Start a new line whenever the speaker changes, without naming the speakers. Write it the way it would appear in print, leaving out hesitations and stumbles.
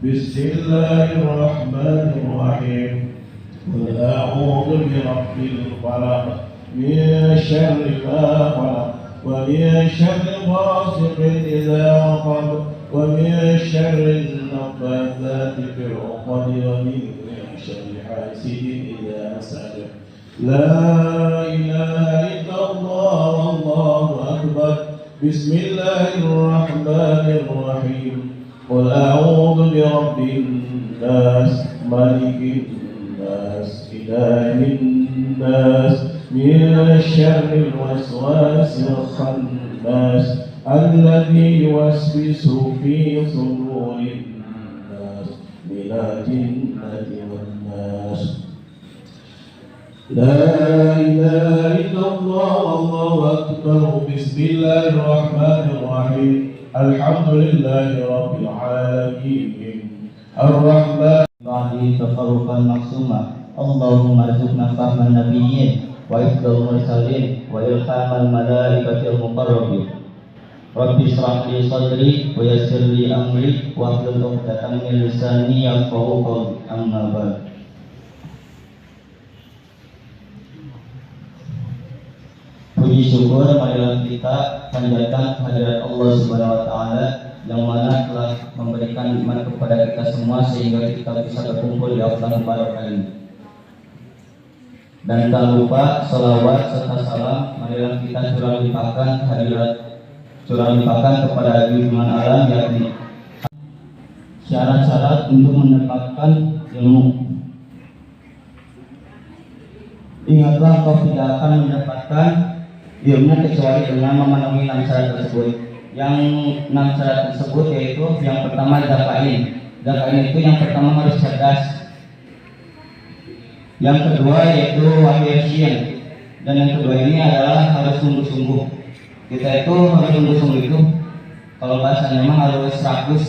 بسم الله الرحمن الرحيم قل أعوذ برب الفلق من شر ما خلق ومن شر غاسق إذا وقب ومن شر النفاثات في العقد ومن شر حاسد إذا حسد لا إله إلا الله والله أكبر بسم الله الرحمن الرحيم قل أعوذ برب الناس ملك الناس إله الناس من شر الوسواس الخناس الذي يوسوس في صدور الناس من الجنة والناس لا إله إلا الله والله أكبر بسم الله الرحمن الرحيم الحمد لله رب العالمين الرحمن
الرحيم تفرقا مقسوما اللهم ارزقنا فهم النبيين وحفظ المرسلين وإلهام الملائكة المقربين رب اشرح لي صدري ويسر لي أمري واحلل عقدة من لساني يفقهوا قولي أما بعد. Puji syukur marilah kita panjatkan kehadirat Allah Subhanahu wa taala yang mana telah memberikan nikmat kepada kita semua sehingga kita bisa berkumpul di Aflan Mubarak ini. Dan tak lupa salawat serta salam marilah kita curah limpahkan kepada junjungan alam yakni syarat-syarat untuk mendapatkan ilmu. Ingatlah kau tidak akan mendapatkan ilmu kecuali dengan memenuhi 6 syarat tersebut. Yang 6 syarat tersebut yaitu yang pertama zakain. Zakain itu yang pertama harus cerdas. Yang kedua yaitu wahyasin. Dan yang kedua ini adalah harus sungguh-sungguh. Kita itu harus sungguh-sungguh itu kalau bahasanya memang harus 100